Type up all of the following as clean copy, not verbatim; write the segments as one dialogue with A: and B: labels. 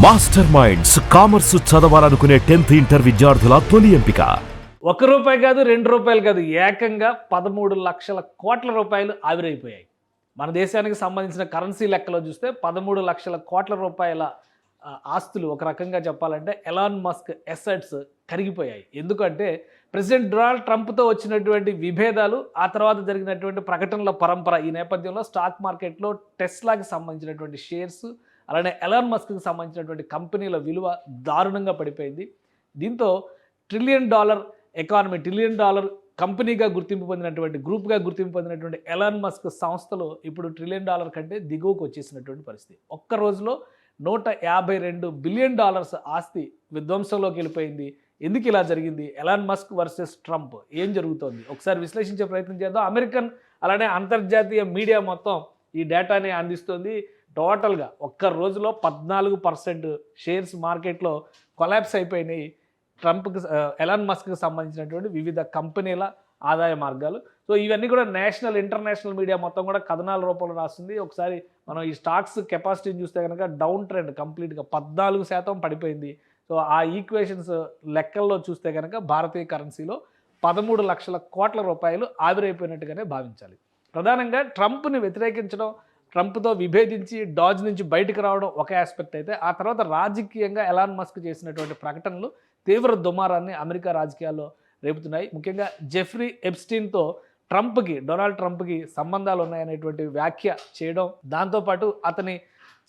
A: Master minds commerce చదవాలనుకునే 10th inter విద్యార్థుల తొలి ఎంపిక.
B: ₹1 కాదు, ₹2 కాదు, ఏకంగా 13 లక్షల కోట్ల రూపాయలు ఆవిరైపోయాయి. మన దేశానికి సంబంధించిన కరెన్సీ లెక్కలో చూస్తే 13 లక్షల కోట్ల రూపాయల ఆస్తులు ఒక రకంగా చెప్పాలంటే ఎలాన్ మస్క్ ఎసెట్స్ కరిగిపోయాయి. ఎందుకంటే ప్రెసిడెంట్ డొనాల్డ్ ట్రంప్తో వచ్చినటువంటి విభేదాలు, ఆ తర్వాత జరిగినటువంటి ప్రకటనల పరంపర, ఈ నేపథ్యంలో స్టాక్ మార్కెట్లో టెస్లాకి సంబంధించినటువంటి షేర్స్, అలానే ఎలాన్ మస్క్కి సంబంధించినటువంటి కంపెనీల విలువ దారుణంగా పడిపోయింది. దీంతో $1 ట్రిలియన్ ఎకానమీ, $1 ట్రిలియన్ కంపెనీగా గుర్తింపు పొందినటువంటి, గ్రూప్గా గుర్తింపు పొందినటువంటి ఎలాన్ మస్క్ సంస్థలు ఇప్పుడు $1 ట్రిలియన్ కంటే దిగువకు వచ్చేసినటువంటి పరిస్థితి. ఒక్క రోజులో $152 బిలియన్ ఆస్తి విధ్వంసంలోకి వెళ్ళిపోయింది. ఎందుకు ఇలా జరిగింది? ఎలాన్ మస్క్ వర్సెస్ ట్రంప్ ఏం జరుగుతోంది? ఒకసారి విశ్లేషించే ప్రయత్నం చేద్దాం. అమెరికన్ అలానే అంతర్జాతీయ మీడియా మొత్తం ఈ డేటాని అందిస్తుంది. టోటల్గా ఒక్క రోజులో 14% షేర్స్ మార్కెట్లో కొలాప్స్ అయిపోయినాయి. ఎలాన్ మస్క్కి సంబంధించినటువంటి వివిధ కంపెనీల ఆదాయ మార్గాలు. సో ఇవన్నీ కూడా నేషనల్, ఇంటర్నేషనల్ మీడియా మొత్తం కూడా కథనాల రూపంలో రాస్తుంది. ఒకసారి మనం ఈ స్టాక్స్ కెపాసిటీని చూస్తే కనుక డౌన్ ట్రెండ్ కంప్లీట్గా 14% పడిపోయింది. సో ఆ ఈక్వేషన్స్ లెక్కల్లో చూస్తే కనుక భారతీయ కరెన్సీలో 13 లక్షల కోట్ల రూపాయలు ఆవిరైపోయినట్టుగానే భావించాలి. ప్రధానంగా ట్రంప్ని వ్యతిరేకించడం, ట్రంప్తో విభేదించి డాజ్ నుంచి బయటకు రావడం ఒక ఆస్పెక్ట్ అయితే, ఆ తర్వాత రాజకీయంగా ఎలాన్ మస్క్ చేసినటువంటి ప్రకటనలు తీవ్ర దుమారాన్ని అమెరికా రాజకీయాల్లో రేపుతున్నాయి. ముఖ్యంగా జెఫ్రీ ఎప్స్టీన్తో డొనాల్డ్ ట్రంప్కి సంబంధాలు ఉన్నాయనేటువంటి వ్యాఖ్య చేయడం, దాంతోపాటు అతని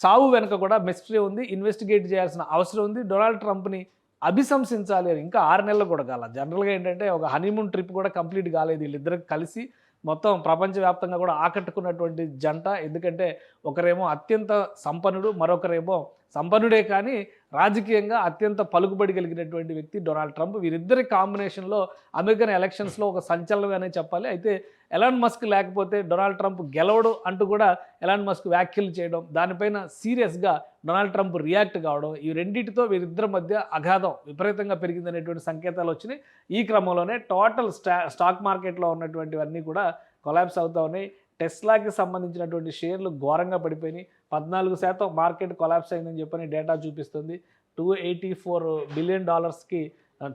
B: చావు వెనుక కూడా మిస్టరీ ఉంది, ఇన్వెస్టిగేట్ చేయాల్సిన అవసరం ఉంది, డొనాల్డ్ ట్రంప్ని అభిశంసించాలి అని. ఇంకా 6 నెలలు కూడా కాల. జనరల్గా ఏంటంటే ఒక హనీమూన్ ట్రిప్ కూడా కంప్లీట్ కాలేదు. వీళ్ళిద్దరికి కలిసి మొత్తం ప్రపంచవ్యాప్తంగా కూడా ఆకట్టుకున్నటువంటి జంట. ఎందుకంటే ఒకరేమో అత్యంత సంపన్నుడు, మరొకరేమో సంపన్నుడే కానీ రాజకీయంగా అత్యంత పలుకుబడి కలిగినటువంటి వ్యక్తి డొనాల్డ్ ట్రంప్. వీరిద్దరి కాంబినేషన్లో అమెరికన్ ఎలక్షన్స్లో ఒక సంచలనమే అనే చెప్పాలి. అయితే ఎలాన్ మస్క్ లేకపోతే డొనాల్డ్ ట్రంప్ గెలవడు అంటూ కూడా ఎలాన్ మస్క్ వ్యాఖ్యలు చేయడం, దానిపైన సీరియస్గా డొనాల్డ్ ట్రంప్ రియాక్ట్ కావడం, ఈ రెండింటితో వీరిద్దరి మధ్య అగాధం విపరీతంగా పెరిగిందనేటువంటి సంకేతాలు వచ్చినాయి. ఈ క్రమంలోనే టోటల్ స్టాక్ మార్కెట్లో ఉన్నటువంటివన్నీ కూడా కొలాప్స్ అవుతూ ఉన్నాయి. టెస్లాకి సంబంధించినటువంటి షేర్లు ఘోరంగా పడిపోయినాయి. 14% మార్కెట్ కొలాప్స్ అయిందని చెప్పని డేటా చూపిస్తుంది. $284 బిలియన్,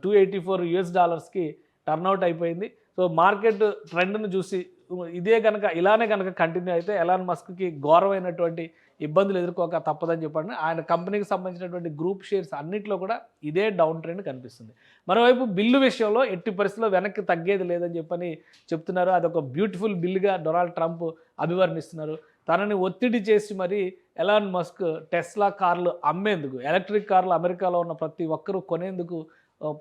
B: $284 టర్న్అవుట్ అయిపోయింది. సో మార్కెట్ ట్రెండ్ను చూసి ఇలానే కనుక కంటిన్యూ అయితే ఎలాన్ మస్క్కి ఘోరమైనటువంటి ఇబ్బందులు ఎదుర్కోక తప్పదని చెప్పండి. ఆయన కంపెనీకి సంబంధించినటువంటి గ్రూప్ షేర్స్ అన్నింటిలో కూడా ఇదే డౌన్ ట్రెండ్ కనిపిస్తుంది. మరోవైపు బిల్లు విషయంలో ఎట్టి పరిస్థితుల్లో వెనక్కి తగ్గేది లేదని చెప్పని చెప్తున్నారు. అదొక బ్యూటిఫుల్ బిల్లుగా డొనాల్డ్ ట్రంప్ అభివర్ణిస్తున్నారు. తనని ఒత్తిడి చేసి మరి ఎలాన్ మస్క్ టెస్లా కార్లు అమ్మేందుకు, ఎలక్ట్రిక్ కార్లు అమెరికాలో ఉన్న ప్రతి ఒక్కరూ కొనేందుకు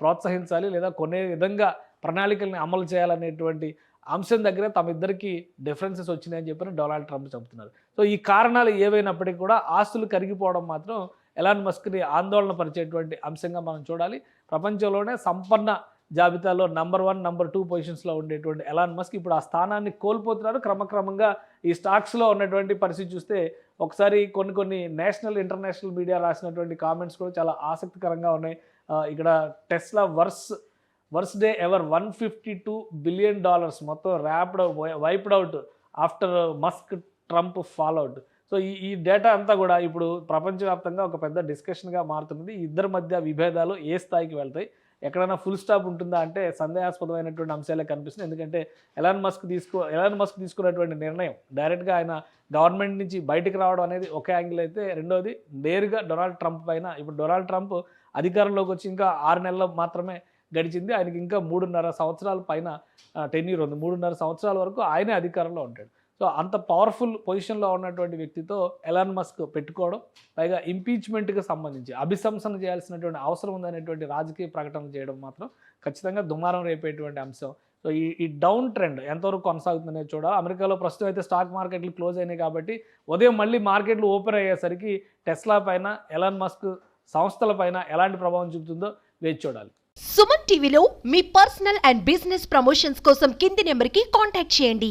B: ప్రోత్సహించాలి, లేదా కొనే విధంగా ప్రణాళికల్ని అమలు చేయాలనేటువంటి అంశం దగ్గర తమిద్దరికి డిఫరెన్సెస్ వచ్చినాయని చెప్పని డొనాల్డ్ ట్రంప్ చెబుతున్నారు. సో ఈ కారణాలు ఏవైనప్పటికీ కూడా ఆస్తులు కరిగిపోవడం మాత్రం ఎలాన్ మస్క్ని ఆందోళన పరిచేటువంటి అంశంగా మనం చూడాలి. ప్రపంచంలోనే సంపన్న జాబితాలో నంబర్ 1, నంబర్ 2 పొజిషన్స్లో ఉండేటువంటి ఎలాన్ మస్క్ ఇప్పుడు ఆ స్థానాన్ని కోల్పోతున్నారు. క్రమక్రమంగా ఈ స్టాక్స్లో ఉన్నటువంటి పరిస్థితి చూస్తే ఒకసారి కొన్ని నేషనల్, ఇంటర్నేషనల్ మీడియా రాసినటువంటి కామెంట్స్ కూడా చాలా ఆసక్తికరంగా ఉన్నాయి. ఇక్కడ Tesla worst day ever, $152 billion మొత్తం wiped out after Musk Trump fallout. So ఈ డేటా అంతా కూడా ఇప్పుడు ప్రపంచవ్యాప్తంగా ఒక పెద్ద డిస్కషన్గా మారుతున్నది. ఈ ఇద్దరి మధ్య విభేదాలు ఏ స్థాయికి వెళ్తాయి, ఎక్కడైనా ఫుల్ స్టాప్ ఉంటుందా అంటే సందేహాస్పదమైనటువంటి అంశాలే కనిపిస్తుంది. ఎందుకంటే ఎలాన్ మస్క్ తీసుకున్నటువంటి నిర్ణయం, డైరెక్ట్గా ఆయన గవర్నమెంట్ నుంచి బయటకు రావడం అనేది ఒక యాంగిల్ అయితే, రెండోది నేరుగా డొనాల్డ్ ట్రంప్ పైన. ఇప్పుడు డొనాల్డ్ ట్రంప్ అధికారంలోకి వచ్చి ఇంకా 6 నెలలు మాత్రమే గడిచింది. ఆయనకి ఇంకా 3.5 సంవత్సరాల పైన టెన్యూర్ ఉంది. 3.5 సంవత్సరాల వరకు ఆయనే అధికారంలో ఉంటాడు. సో అంత పవర్ఫుల్ పొజిషన్లో ఉన్నటువంటి వ్యక్తితో ఎలాన్ మస్క్ పెట్టుకోవడం, పైగా ఇంపీచ్మెంట్కి సంబంధించి అభిశంసన చేయాల్సినటువంటి అవసరం ఉందనేటువంటి రాజకీయ ప్రకటనలు చేయడం మాత్రం ఖచ్చితంగా దుమారం రేపేటువంటి అంశం. సో ఈ డౌన్ ట్రెండ్ ఎంతవరకు కొనసాగుతుందనేది చూడాలి. అమెరికాలో ప్రస్తుతం అయితే స్టాక్ మార్కెట్లు క్లోజ్ అయినాయి కాబట్టి ఉదయం మళ్ళీ మార్కెట్లు ఓపెన్ అయ్యేసరికి టెస్లా పైన, ఎలాన్ మస్క్ సంస్థల పైన ఎలాంటి ప్రభావం చూపుతుందో వేచి చూడాలి.
C: సుమన్ టీవీలో మీ పర్సనల్ అండ్ బిజినెస్ ప్రమోషన్స్ కోసం కింది నెంబర్కి కాంటాక్ట్ చేయండి.